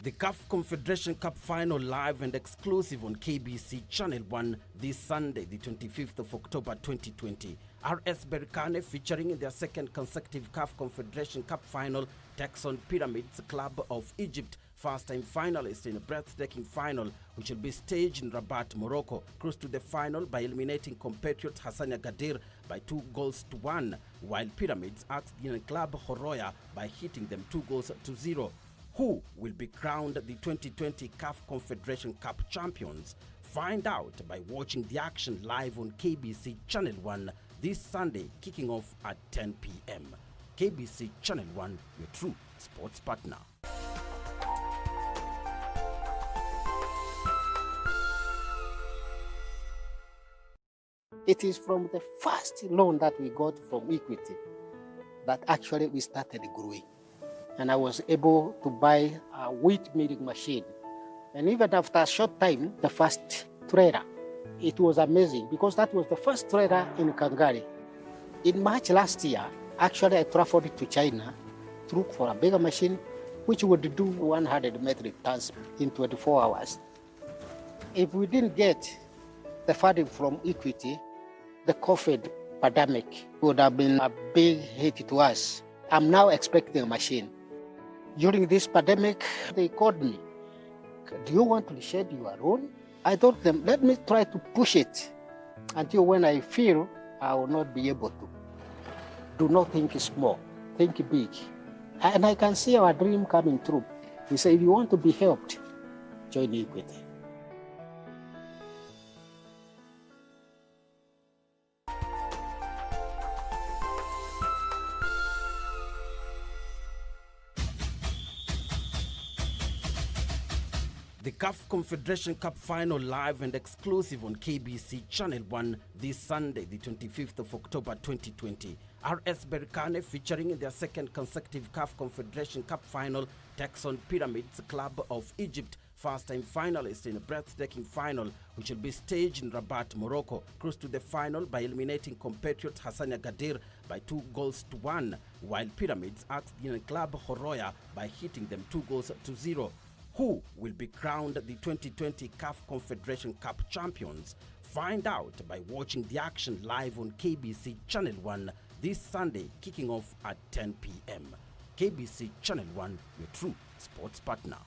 The CAF Confederation Cup final live and exclusive on KBC Channel 1 this Sunday, the 25th of October 2020. RS Berkane, featuring in their second consecutive CAF Confederation Cup final, takes on Pyramids Club of Egypt, first-time finalists in a breathtaking final, which will be staged in Rabat, Morocco. Cruise to the final by eliminating compatriot Hassania Gadir by 2-1, while Pyramids axed Guinean club Horoya by hitting them 2-0. Who will be crowned the 2020 CAF Confederation Cup champions? Find out by watching the action live on KBC Channel 1 this Sunday, kicking off at 10 p.m. KBC Channel 1, your true sports partner. It is from the first loan that we got from Equity that actually we started growing. And I was able to buy a wheat milling machine. And even after a short time, the first trailer, it was amazing because that was the first trailer in Kangari. In March last year, actually I traveled to China to look for a bigger machine which would do 100 metric tons in 24 hours. If we didn't get the funding from Equity, the COVID pandemic would have been a big hit to us. I'm now expecting a machine. During this pandemic, they called me. Do you want to shed your own? I told them, let me try to push it until when I feel I will not be able to. Do not think small, think big. And I can see our dream coming true. We say, if you want to be helped, join Equity. The CAF Confederation Cup final live and exclusive on KBC Channel 1 this Sunday, the 25th of October 2020. RS Berkane, featuring in their second consecutive CAF Confederation Cup final, takes on Pyramids Club of Egypt, first-time finalists in a breathtaking final, which will be staged in Rabat, Morocco. Cruise to the final by eliminating compatriot Hassania Gadir by 2-1, while Pyramids axed Guinean club Horoya by hitting them 2-0. Who will be crowned the 2020 CAF Confederation Cup champions? Find out by watching the action live on KBC Channel 1 this Sunday, kicking off at 10 p.m. KBC Channel 1, your true sports partner.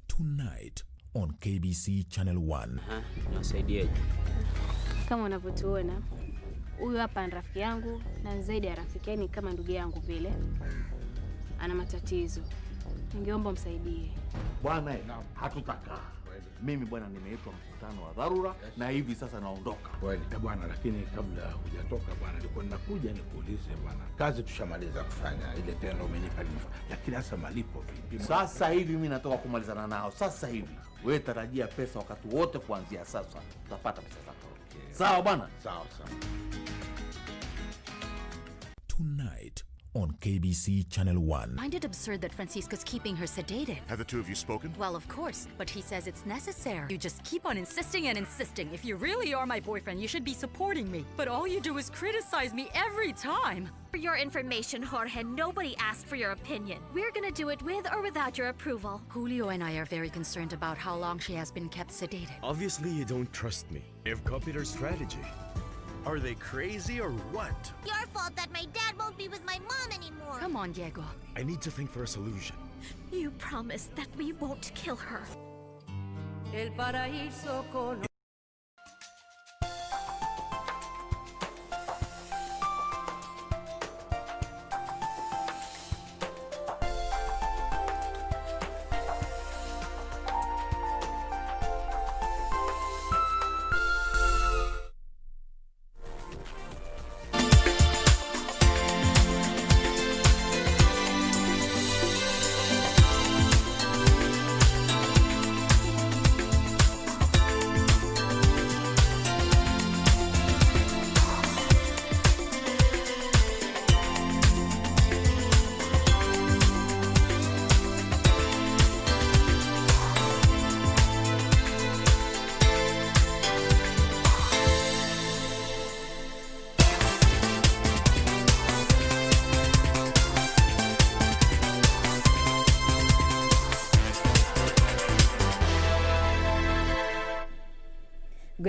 Tonight on KBC Channel 1. Nasaidiaje? Kama unavyotuona, huyu hapa ni rafiki yangu na zaidi ya rafiki, yani kama ndugu yangu vile. Ana matatizo. Ningeomba msaidie. Bwana, hatutakaa. Mimi bwana nimeitwa mkutano wa dharura na hivi sasa naondoka. Kweli bwana, lakini kabla hujatoka bwana, nilikuwa ninakuja nikuulize bwana. Kazi tushamaliza kufanya, ile tendo umenipa nifa. Lakini hasa malipo vipi? Sasa hivi mimi natoka kumalizana nao. Sasa hivi. Wewe tarajia pesa wakati wote kuanzia sasa. Utapata pesa zako. Okay. Sawa bwana? Sawa. Tonight on KBC Channel 1. I find it absurd that Francisca's keeping her sedated. Have the two of you spoken? Well, of course, but he says it's necessary. You just keep on insisting and insisting. If you really are my boyfriend, you should be supporting me. But all you do is criticize me every time. For your information, Jorge, nobody asked for your opinion. We're gonna do it with or without your approval. Julio and I are very concerned about how long she has been kept sedated. Obviously, you don't trust me. You've copied her strategy. Are they crazy or what? Your fault that my dad won't be with my mom anymore. Come on, Diego. I need to think for a solution. You promised that we won't kill her. El paraíso con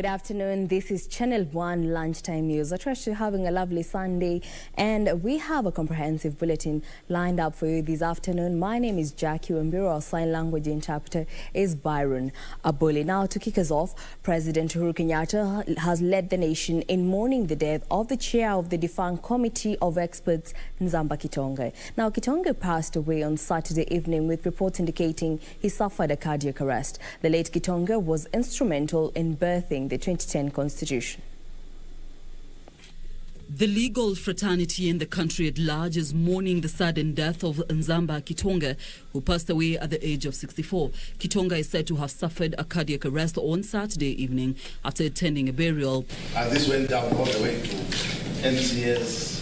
good afternoon. This is Channel 1 Lunchtime News. I trust you're having a lovely Sunday, and we have a comprehensive bulletin lined up for you this afternoon. My name is Jacky Wambiru. Our sign language interpreter is Byron Abuli. Now, to kick us off, President Uhuru Kenyatta has led the nation in mourning the death of the chair of the defunct Committee of Experts, Nzamba Kitonga. Now, Kitonga passed away on Saturday evening with reports indicating he suffered a cardiac arrest. The late Kitonga was instrumental in birthing the 2010 Constitution. The legal fraternity in the country at large is mourning the sudden death of Nzamba Kitonga, who passed away at the age of 64. Kitonga is said to have suffered a cardiac arrest on Saturday evening after attending a burial. And this went down all the way to MCS,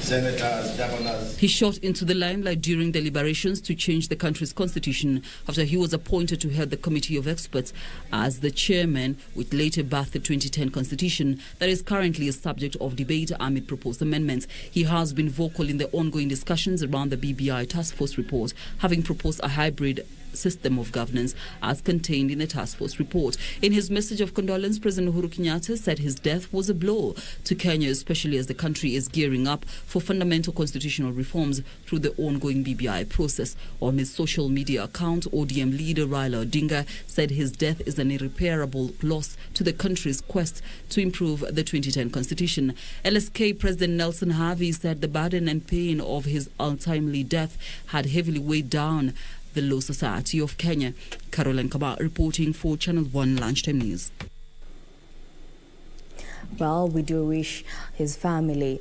senators, governors. He shot into the limelight during deliberations to change the country's constitution after he was appointed to head the Committee of Experts as the chairman, which later birthed the 2010 Constitution that is currently a subject of debate amid proposed amendments. He has been vocal in the ongoing discussions around the BBI Task Force report, having proposed a hybrid system of governance as contained in the task force report. In his message of condolence, President Uhuru Kenyatta said his death was a blow to Kenya, especially as the country is gearing up for fundamental constitutional reforms through the ongoing BBI process. On his social media account, ODM leader Raila Odinga said his death is an irreparable loss to the country's quest to improve the 2010 Constitution. LSK President Nelson Harvey said the burden and pain of his untimely death had heavily weighed down the Law Society of Kenya. Caroline Kaba reporting for Channel 1 Lunchtime News. Well, we do wish his family,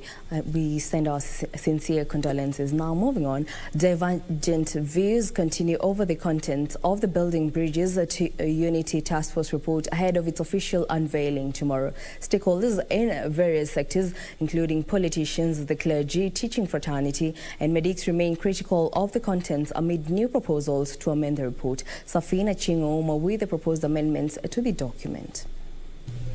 we send our sincere condolences. Now, moving on, divergent views continue over the content of the Building Bridges to Unity Task Force report ahead of its official unveiling tomorrow. Stakeholders in various sectors, including politicians, the clergy, teaching fraternity, and medics, remain critical of the contents amid new proposals to amend the report. Safina Chingouma with the proposed amendments to the document.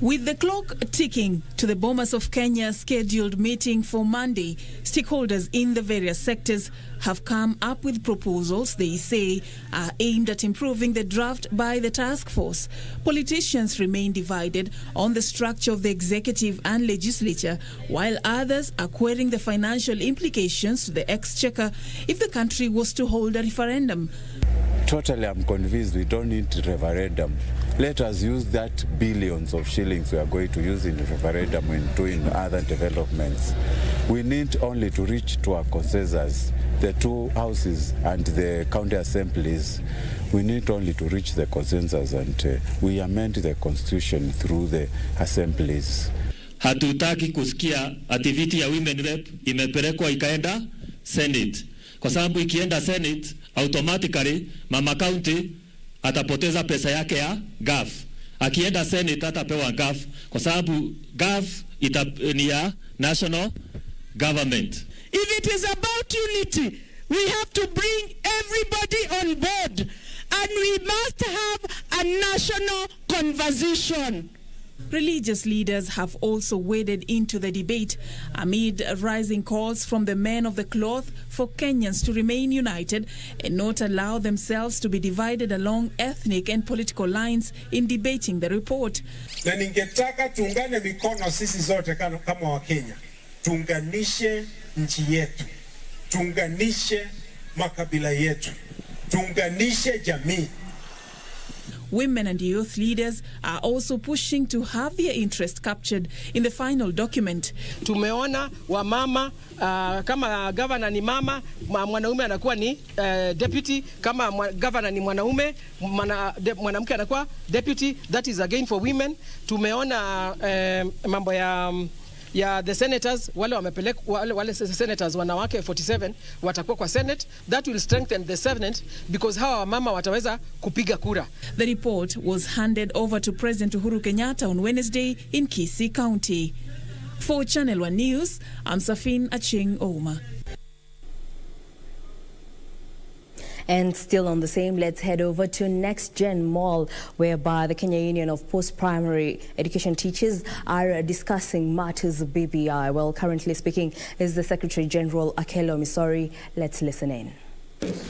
With the clock ticking to the Bomas of Kenya scheduled meeting for Monday, stakeholders in the various sectors have come up with proposals they say are aimed at improving the draft by the task force. Politicians remain divided on the structure of the executive and legislature, while others are querying the financial implications to the exchequer if the country was to hold a referendum. Totally, I'm convinced we don't need referendum. Let us use that billions of shillings we are going to use in referendum in doing other developments. We need only to reach to a consensus. The two houses and the county assemblies, we need only to reach the consensus, and we amend the constitution through the assemblies. Hatutaki kusikia ati viti ya women rep imepelekwa ikaenda Senate. Kwa sababu ikienda Senate, automatically mama county atapoteza pesa yake ya GAF. Akienda Senate atapewa GAF kwa sababu GAF ni ya national government. If it is about unity, we have to bring everybody on board, and we must have a national conversation. Religious leaders have also waded into the debate amid rising calls from the men of the cloth for Kenyans to remain united and not allow themselves to be divided along ethnic and political lines in debating the report. Na ningetaka tuungane mikono sisi zote kama Wakenya, tuunganishe nchi yetu, tuunganishe makabila yetu, tuunganishe jamii. Women and youth leaders are also pushing to have their interest captured in the final document. Tumeona wamama kama governor ni mama, mwanaume anakuwa ni deputy, kama governor ni mwanaume, mwanamke anakuwa deputy. That is again for women. Tumeona mambo ya the senators, wale senators wanawake 47 watakuwa kwa Senate. That will strengthen the Senate because hawa mama wataweza kupiga kura. The report was handed over to President Uhuru Kenyatta on Wednesday in Kisii County. For Channel 1 News, I'm Safin Aching Oma. And still on the same, let's head over to Next Gen Mall, whereby the Kenya Union of Post-Primary Education Teachers are discussing matters of BBI. Well, currently speaking is the Secretary General Akelo Misori. Let's listen in.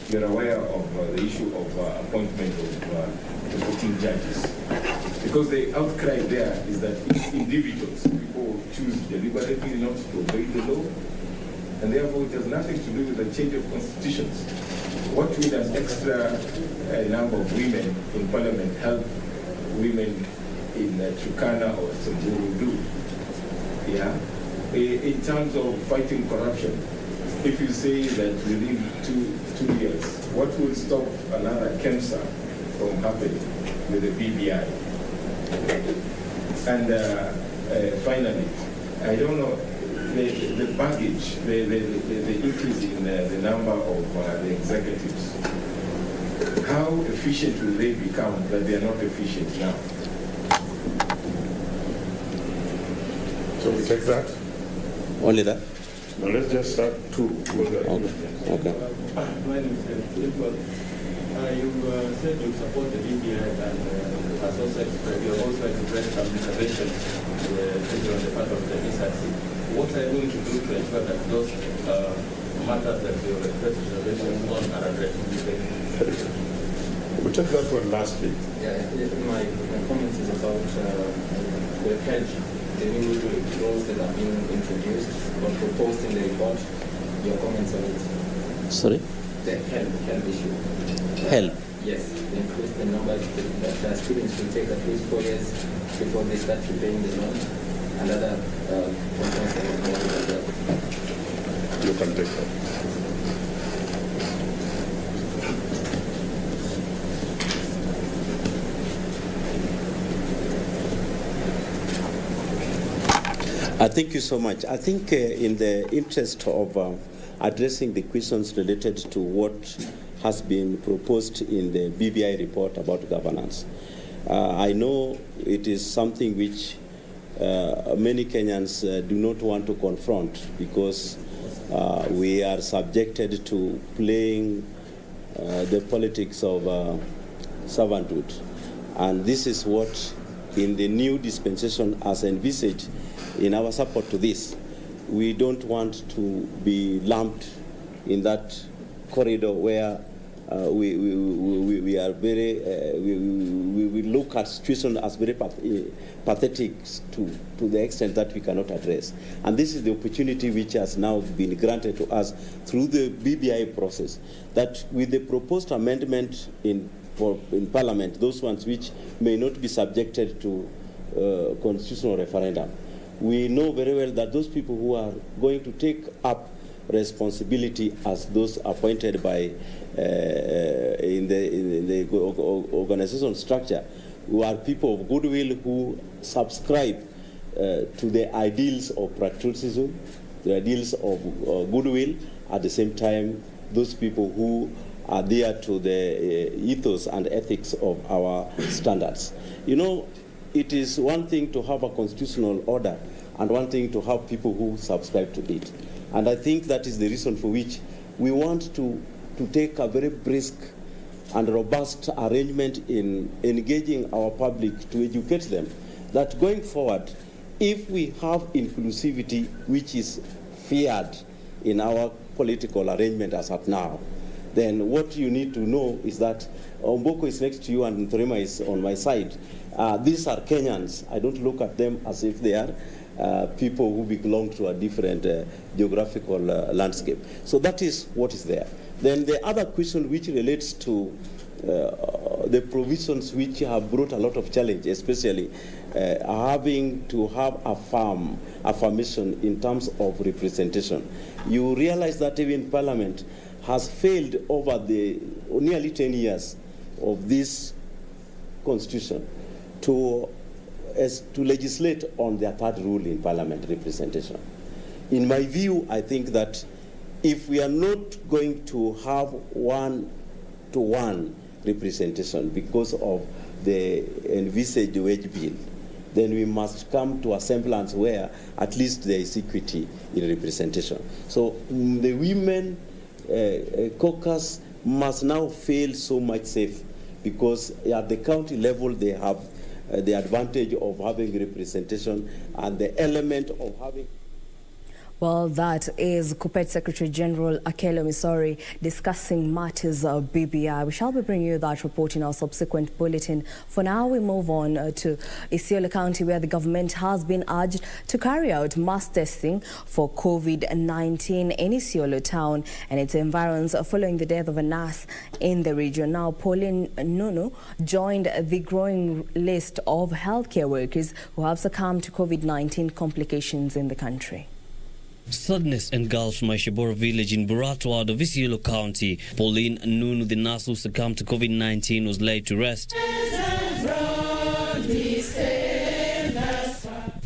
You're aware of the issue of appointment of the 14 judges. Because the outcry there is that individuals, people choose deliberately not to obey the law, and therefore it has nothing to do with the change of constitutions. What will an extra number of women in parliament help women in Turkana or Samburu do? Yeah. In terms of fighting corruption, if you say that within two years, what will stop another cancer from happening with the BBI? And finally, I don't know, the baggage, the increase in the number of the executives, how efficient will they become that they are not efficient now? So we take that? Only that? No, let's just start two. Okay. My name is Philip. You said you support the BBI and as also you have also expressed some reservations on the part of the SRC. What are you going to do to ensure that those matters that you have expressed reservations on are addressed? We took that one last week. Yeah, my comments is about the hedge, the new rules that have been introduced or proposed in the report. Your comments on it? Sorry? The health issue. Help? Yes, increase the number that students will take at least 4 years before they start repaying the loan. And other concerns that are more as well. You can take that. Thank you so much. I think in the interest of addressing the questions related to what has been proposed in the BBI report about governance, I know it is something which many Kenyans do not want to confront because we are subjected to playing the politics of servanthood. And this is what in the new dispensation as envisaged in our support to this. We don't want to be lumped in that corridor where we are very, we look at situation as very pathetic to the extent that we cannot address. And this is the opportunity which has now been granted to us through the BBI process, that with the proposed amendment in Parliament, those ones which may not be subjected to constitutional referendum, we know very well that those people who are going to take up responsibility as those appointed by in the organization structure, who are people of goodwill who subscribe to the ideals of patriotism, the ideals of goodwill, at the same time those people who are there to the ethos and ethics of our standards. You know, it is one thing to have a constitutional order and one thing to have people who subscribe to it. And I think that is the reason for which we want to take a very brisk and robust arrangement in engaging our public to educate them that going forward, if we have inclusivity which is feared in our political arrangement as at now, then what you need to know is that Omboko is next to you and Ntorima is on my side. These are Kenyans. I don't look at them as if they are people who belong to a different geographical landscape. So that is what is there. Then the other question which relates to the provisions which have brought a lot of challenge, especially having to have affirmation in terms of representation. You realize that even Parliament has failed over the nearly 10 years of this constitution to legislate on their third rule in Parliament representation. In my view, I think that if we are not going to have one-to-one representation because of the envisaged wage bill, then we must come to a semblance where at least there is equity in representation. So the women caucus must now feel so much safe because at the county level they have the advantage of having representation and the element of having. Well, that is KUPPET Secretary General Akelo Misori discussing matters of BBI. We shall be bringing you that report in our subsequent bulletin. For now, we move on to Isiolo County, where the government has been urged to carry out mass testing for COVID-19 in Isiolo town and its environs following the death of a nurse in the region. Now, Pauline Nunu joined the growing list of healthcare workers who have succumbed to COVID-19 complications in the country. Sadness engulfed Maishibora village in Buratwad of Isiolo County. Pauline Nunu, the nurse who succumbed to COVID-19, was laid to rest.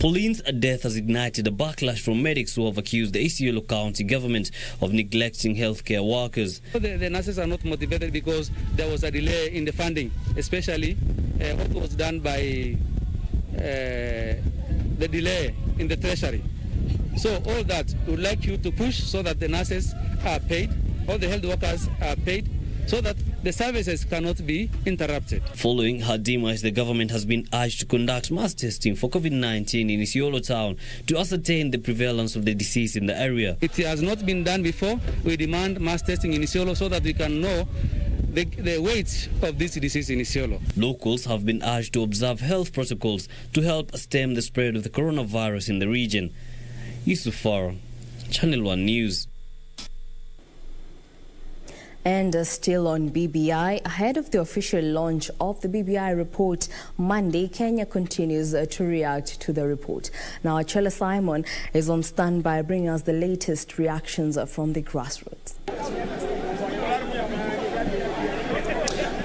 Pauline's death has ignited a backlash from medics who have accused the Isiolo County government of neglecting healthcare workers. The nurses are not motivated because there was a delay in the funding, especially what was done by the delay in the treasury. So all that we would like you to push so that the nurses are paid, all the health workers are paid, so that the services cannot be interrupted. Following her demise, the government has been urged to conduct mass testing for COVID-19 in Isiolo town to ascertain the prevalence of the disease in the area. It has not been done before. We demand mass testing in Isiolo so that we can know the weight of this disease in Isiolo. Locals have been urged to observe health protocols to help stem the spread of the coronavirus in the region. Yusuf Farah, Channel 1 News. And still on BBI, ahead of the official launch of the BBI report Monday, Kenya continues to react to the report. Now, Achela Simon is on standby bringing us the latest reactions from the grassroots.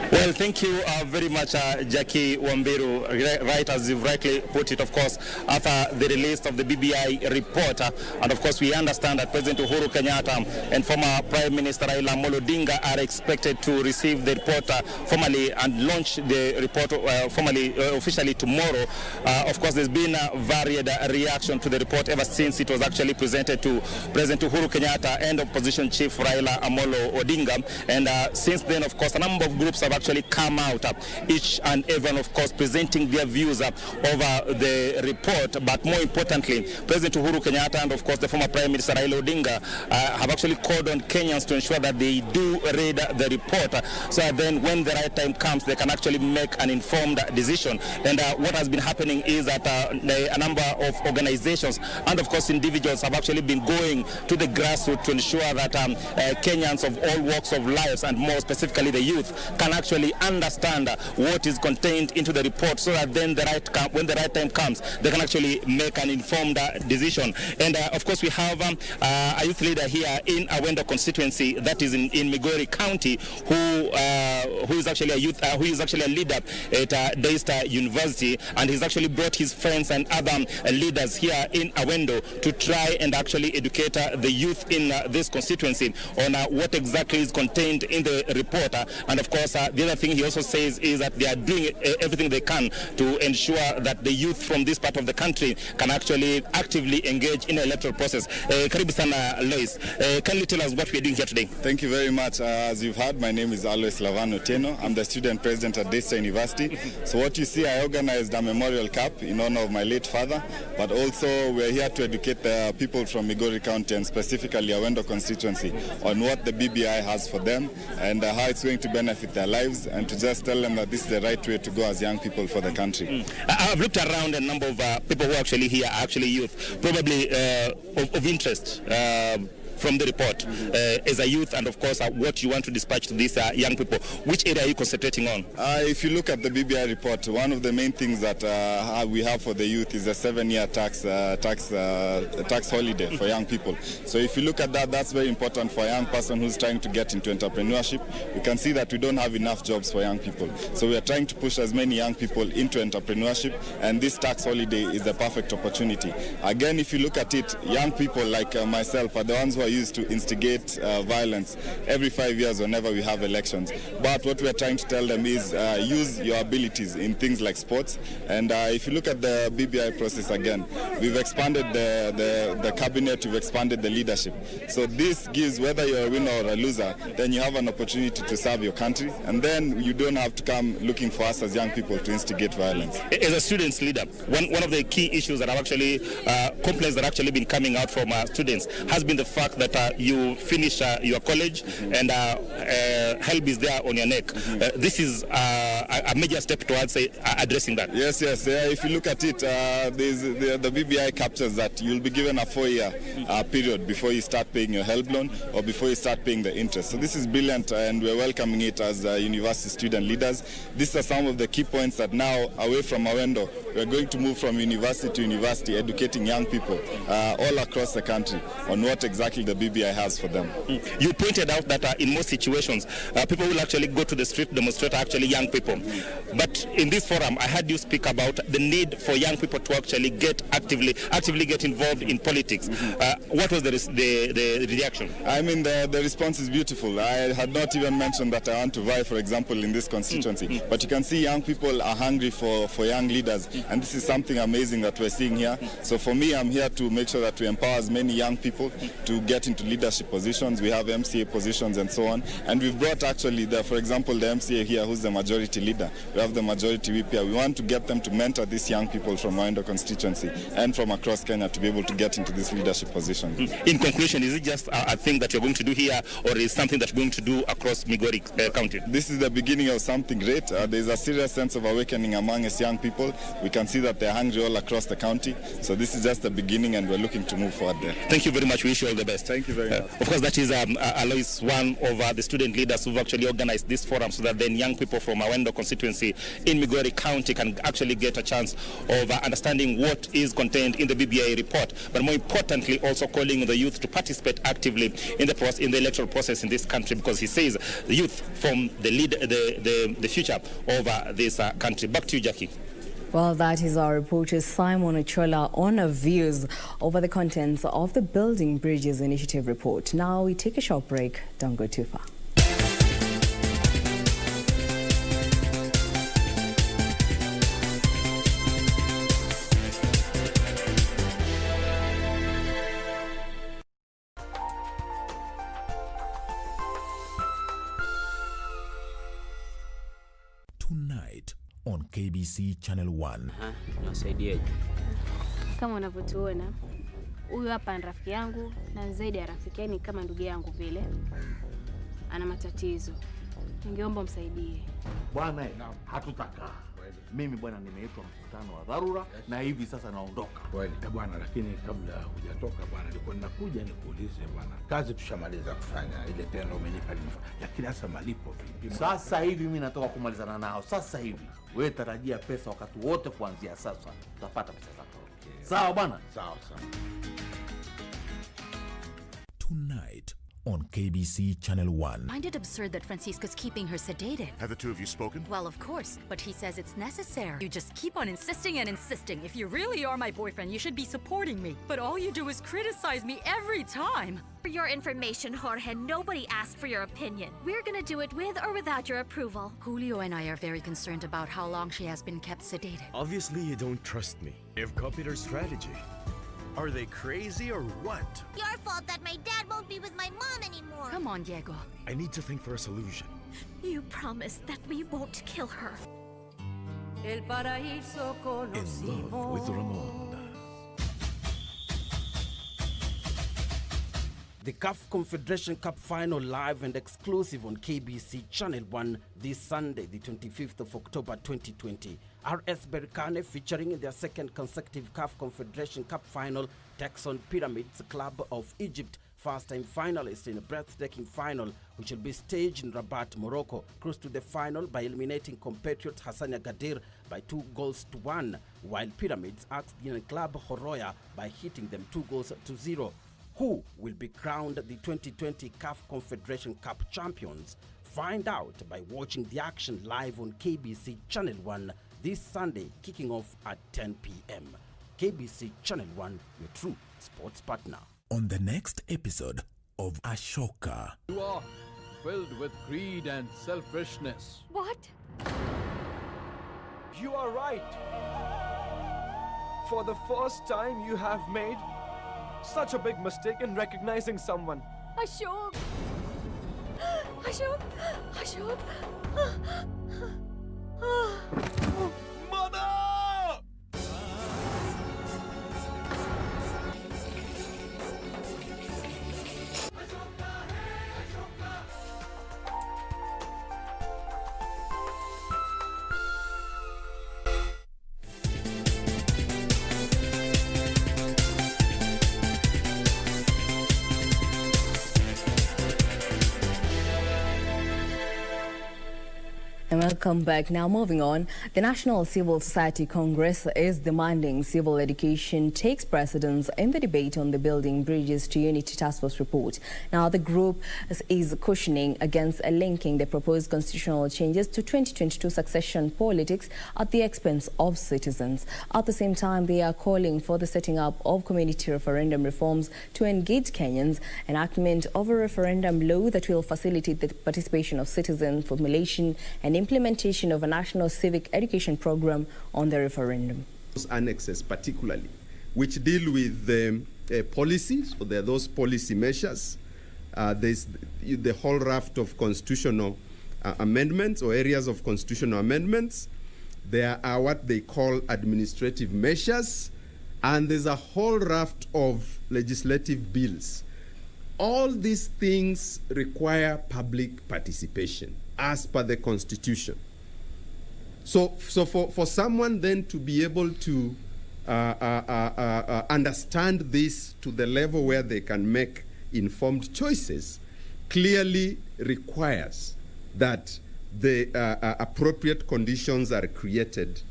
Well, thank you very much, Jacky Wambiru. Right, as you've rightly put it, of course, after the release of the BBI report, and of course we understand that President Uhuru Kenyatta and former Prime Minister Raila Amolo Odinga are expected to receive the report formally and launch the report officially tomorrow. Of course, there's been a varied reaction to the report ever since it was actually presented to President Uhuru Kenyatta and Opposition Chief Raila Amolo Odinga. And since then, of course, a number of groups have actually come out, each and everyone, of course, presenting their views over the report. But more importantly, President Uhuru Kenyatta and, of course, the former Prime Minister Raila Odinga have actually called on Kenyans to ensure that they do read the report, so that then when the right time comes, they can actually make an informed decision. And what has been happening is that a number of organizations and, of course, individuals have actually been going to the grassroots to ensure that Kenyans of all walks of life, and more specifically the youth, can actually understand what is contained into the report, so that then when the right time comes, they can actually make an informed decision. And of course, we have a youth leader here in Awendo constituency, that is in Migori County, who is actually a leader at Daystar University, and he's actually brought his friends and other leaders here in Awendo to try and actually educate the youth in this constituency on what exactly is contained in the report. And of course, the other thing he also says is that they are doing everything they can to ensure that the youth from this part of the country can actually actively engage in the electoral process. Karibu sana, Lois. Can you tell us what we are doing here today? Thank you very much. As you've heard, my name is Alois Lavano Tieno. I'm the student president at Daystar University. So what you see, I organized a memorial cap in honor of my late father, but also we're here to educate the people from Migori County and specifically Awendo constituency on what the BBI has for them and how it's going to benefit their lives, and to just tell them that this is the right way to go as young people for the country. I've looked around, a number of people who are actually here are actually youth, probably of interest from the report as a youth, and of course what you want to dispatch to these young people. Which area are you concentrating on? If you look at the BBI report, one of the main things that we have for the youth is a 7-year tax holiday for young people. So if you look at that, that's very important for a young person who's trying to get into entrepreneurship. We can see that we don't have enough jobs for young people. So we are trying to push as many young people into entrepreneurship, and this tax holiday is the perfect opportunity. Again, if you look at it, young people like myself are the ones who are are used to instigate violence every 5 years whenever we have elections. But what we are trying to tell them is use your abilities in things like sports. And if you look at the BBI process again, we've expanded the cabinet, we've expanded the leadership. So this gives, whether you're a winner or a loser, then you have an opportunity to serve your country, and then you don't have to come looking for us as young people to instigate violence. As a students leader, one of the key issues that have actually, complaints that have actually been coming out from students has been the fact that you finish your college and help is there on your neck. This is a major step towards addressing that. Yes. If you look at it, the BBI captures that you'll be given a 4-year period before you start paying your help loan or before you start paying the interest. So this is brilliant, and we're welcoming it as university student leaders. These are some of the key points that now, away from Awendo, we're going to move from university to university, educating young people all across the country on what exactly the BBI has for them. You pointed out that in most situations, people will actually go to the street, demonstrate, actually young people. But in this forum, I heard you speak about the need for young people to actually get actively get involved in politics. What was the reaction? I mean, the response is beautiful. I had not even mentioned that I want to vie, for example, in this constituency. But you can see young people are hungry for young leaders, and this is something amazing that we're seeing here. So for me, I'm here to make sure that we empower as many young people to get into leadership positions. We have MCA positions and so on. And we've brought actually, for example, the MCA here, who's the majority leader. We have the majority whip here. We want to get them to mentor these young people from Waindo constituency and from across Kenya to be able to get into this leadership position. In conclusion, is it just a thing that you're going to do here, or is something that you're going to do across Migori County? This is the beginning of something great. There's a serious sense of awakening among us young people. We can see that they're hungry all across the county. So this is just the beginning, and we're looking to move forward there. Thank you very much. We wish you all the best. Thank you very much. Of course, that is Alois, one of the student leaders who've actually organized this forum so that then young people from Awendo constituency in Migori County can actually get a chance of understanding what is contained in the BBI report, but more importantly, also calling the youth to participate actively in the electoral process in this country, because he says the youth form the future of this country. Back to you, Jackie. Well, that is our reporter Simon Ochola on our views over the contents of the Building Bridges Initiative report. Now we take a short break. Don't go too far. Tonight on KBC Channel 1. Nasaidiaje? Kama unavyotuona, huyu hapa ni rafiki yangu, na zaidi ya rafiki, yani kama ndugu yangu vile. Ana matatizo. Ningeomba msaidie. Bwana, hatutaka. Mimi bwana nimeitwa mkutano wa dharura na hivi sasa naondoka. Kweli bwana, lakini kabla hujatoka bwana, nilikuwa ninakuja nikuulize bwana, kazi tushamaliza kufanya, ile tendo umenipa, lakini sasa malipo vipi? Sasa hivi mimi natoka kumalizana nao. Sasa hivi wewe tarajia pesa wakati wote kuanzia sasa utapata pesa zako. Okay. Sawa bwana? Sawa. Tonight on KBC Channel 1. I find it absurd that Francisca's keeping her sedated. Have the two of you spoken? Well, of course, but he says it's necessary. You just keep on insisting and insisting. If you really are my boyfriend, you should be supporting me. But all you do is criticize me every time. For your information, Jorge, nobody asked for your opinion. We're gonna do it with or without your approval. Julio and I are very concerned about how long she has been kept sedated. Obviously, you don't trust me. You've copied her strategy. Are they crazy or what? Your fault that my dad won't be with my mom anymore. Come on, Diego. I need to think for a solution. You promised that we won't kill her. El paraíso conocimos. In Love with Ramon. The CAF Confederation Cup Final live and exclusive on KBC Channel 1 this Sunday, the 25th of October 2020. RS Berkane, featuring in their second consecutive CAF Confederation Cup Final, takes on Pyramids Club of Egypt, first-time finalists in a breathtaking final, which will be staged in Rabat, Morocco. Cruise to the final by eliminating compatriot Hassania Gadir by 2-1, while Pyramids axed Guinean club Horoya by hitting them 2-0. Who will be crowned the 2020 CAF Confederation Cup champions? Find out by watching the action live on KBC Channel 1 this Sunday, kicking off at 10 p.m. KBC Channel 1, your true sports partner. On the next episode of Ashoka. You are filled with greed and selfishness. What? You are right. For the first time, you have made such a big mistake in recognizing someone. Ashok! Ashok! Ashok! Mother! And welcome back. Now moving on, the National Civil Society Congress is demanding civil education takes precedence in the debate on the Building Bridges to Unity Task Force report. Now the group is cautioning against linking the proposed constitutional changes to 2022 succession politics at the expense of citizens. At the same time, they are calling for the setting up of community referendum reforms to engage Kenyans, enactment of a referendum law that will facilitate the participation of citizen formulation and implementation of a national civic education program on the referendum. Those annexes particularly, which deal with the policies, or there are those policy measures. There's the whole raft of constitutional amendments or areas of constitutional amendments. There are what they call administrative measures, and there's a whole raft of legislative bills. All these things require public participation as per the Constitution. So for someone then to be able to understand this to the level where they can make informed choices clearly requires that the appropriate conditions are created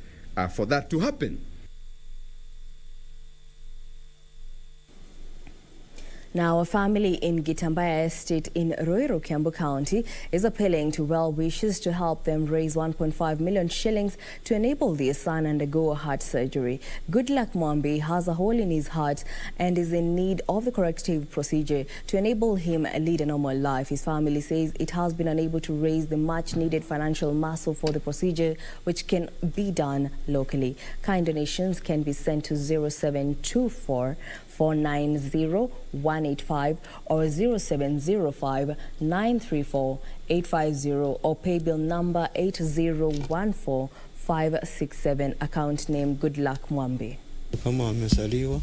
for that to happen. Now, a family in Gitambaya Estate in Ruiru, Kiambu County is appealing to well-wishers to help them raise 1.5 million shillings to enable their son undergo a heart surgery. Goodluck Mwambi has a hole in his heart and is in need of the corrective procedure to enable him lead a normal life. His family says it has been unable to raise the much-needed financial muscle for the procedure, which can be done locally. Kind donations can be sent to 0724 490-185 or 0705-934-850 or pay bill number 8014567, account name Goodluck Mwambi. Kama amesaliwa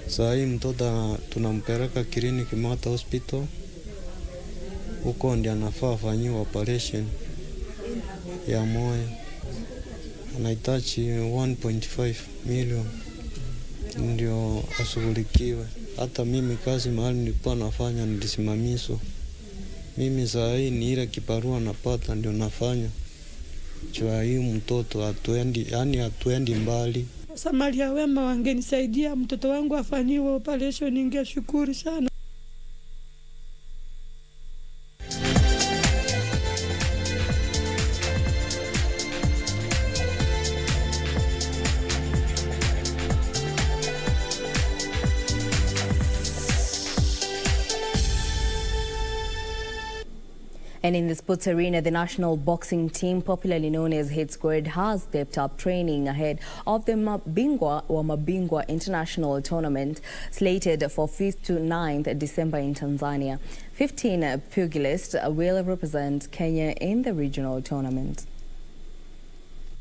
saa hii mtoto tunampeleka kliniki Mata Hospital, huko ndiye anafaa afanyiwe operation ya moyo, anahitaji 1.5 million ndio ashughulikiwe. Hata mimi kazi mahali nilikuwa nafanya nilisimamishwa. Mimi saa hii ni ile kibarua napata ndio nafanya. Chwa hii mtoto hatuendi mbali. Samaria wema wangenisaidia mtoto wangu afanyiwe operation, ningeshukuru sana. And in the sports arena, the national boxing team, popularly known as Hit Squad, has stepped up training ahead of the Mabingwa wa Mabingwa International Tournament, slated for 5th to 9th December in Tanzania. 15 pugilists will represent Kenya in the regional tournament.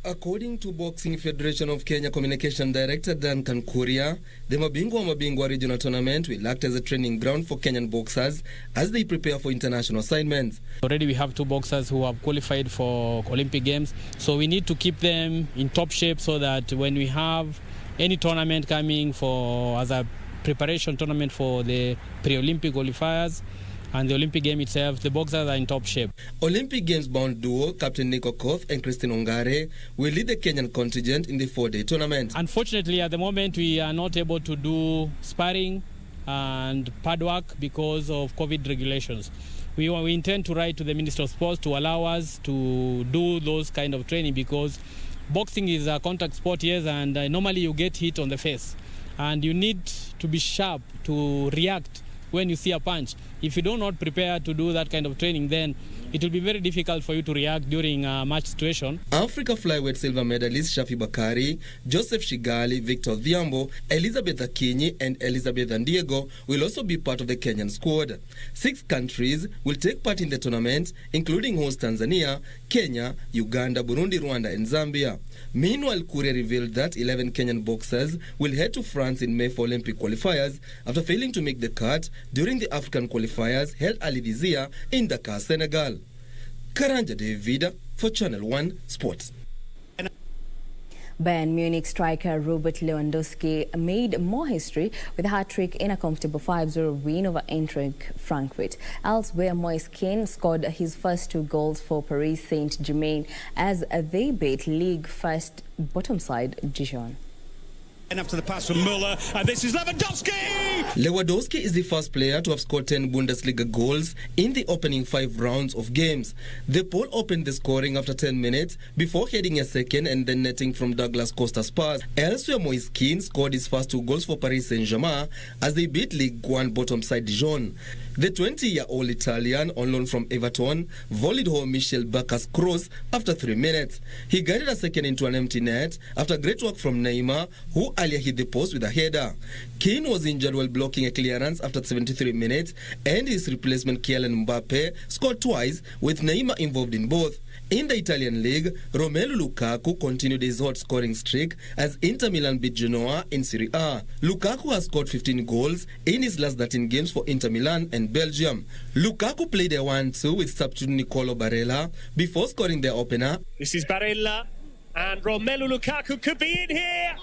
According to Boxing Federation of Kenya Communication Director Duncan Kuria, the Mabingwa Regional Tournament will act as a training ground for Kenyan boxers as they prepare for international assignments. Already we have 2 boxers who have qualified for Olympic Games, so we need to keep them in top shape so that when we have any tournament coming for as a preparation tournament for the pre-Olympic qualifiers and the Olympic game itself, the boxers are in top shape. Olympic Games bound duo Captain Nico Koth and Christine Ongare will lead the Kenyan contingent in the 4-day tournament. Unfortunately, at the moment, we are not able to do sparring and pad work because of COVID regulations. We intend to write to the Minister of Sports to allow us to do those kind of training, because boxing is a contact sport, yes, and normally you get hit on the face and you need to be sharp to react when you see a punch. If you do not prepare to do that kind of training, then it will be very difficult for you to react during a match situation. Africa flyweight silver medalist Shafi Bakari, Joseph Shigali, Victor Dhiambo, Elizabeth Akinyi and Elizabeth Andiego will also be part of the Kenyan squad. 6 countries will take part in the tournament, including host Tanzania, Kenya, Uganda, Burundi, Rwanda and Zambia. Meanwhile, Korea revealed that 11 Kenyan boxers will head to France in May for Olympic qualifiers after failing to make the cut during the African qualifiers held early this year in Dakar, Senegal. Karanja David for Channel 1 Sports. Bayern Munich striker Robert Lewandowski made more history with a hat-trick in a comfortable 5-0 win over Eintracht Frankfurt. Elsewhere, Moise Kean scored his first 2 goals for Paris Saint-Germain as they beat league first bottom side Dijon. And after the pass from Muller, and this is Lewandowski! Lewandowski is the first player to have scored 10 Bundesliga goals in the opening 5 rounds of games. The Pole opened the scoring after 10 minutes before heading a second and then netting from Douglas Costa's pass. Elsewhere, Moise Kean scored his first 2 goals for Paris Saint-Germain as they beat Ligue 1 bottom side Dijon. The 20-year-old Italian, on loan from Everton, volleyed home Michel Bacca's cross after 3 minutes. He guided a second into an empty net after great work from Neymar, who earlier hit the post with a header. Keane was injured while blocking a clearance after 73 minutes, and his replacement Kylian Mbappe scored twice, with Neymar involved in both. In the Italian league, Romelu Lukaku continued his hot scoring streak as Inter Milan beat Genoa in Serie A. Lukaku has scored 15 goals in his last 13 games for Inter Milan and Belgium. Lukaku played a 1-2 with substitute Nicolo Barella before scoring their opener. This is Barella, and Romelu Lukaku could be in here.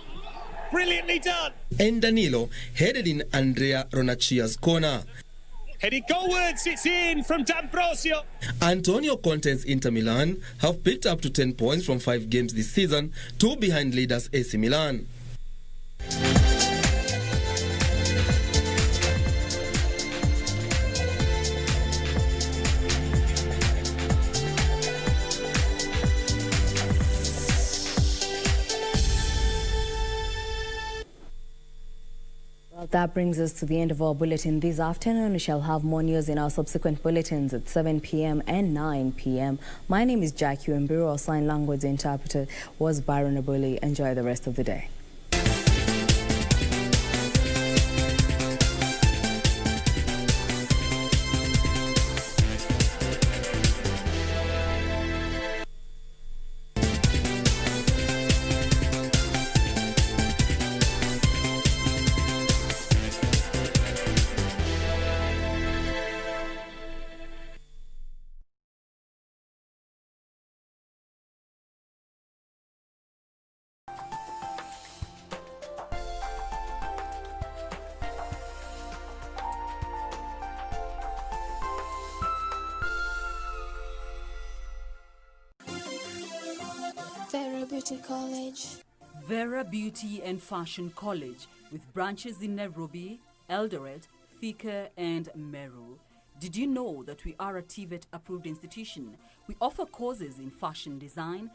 Brilliantly done. And Danilo headed in Andrea Ronaccia's corner. Headed goalwards, it's in from D'Ambrosio. Antonio Conte's Inter Milan have picked up to 10 points from 5 games this season, 2 behind leaders AC Milan. Well, that brings us to the end of our bulletin this afternoon. We shall have more news in our subsequent bulletins at 7 p.m. and 9 p.m. My name is Jacky Wambiru. Our sign language interpreter was Byron Abuli. Enjoy the rest of the day. Vera Beauty College. Vera Beauty and Fashion College, with branches in Nairobi, Eldoret, Thika and Meru. Did you know that we are a TVET approved institution? We offer courses in fashion design,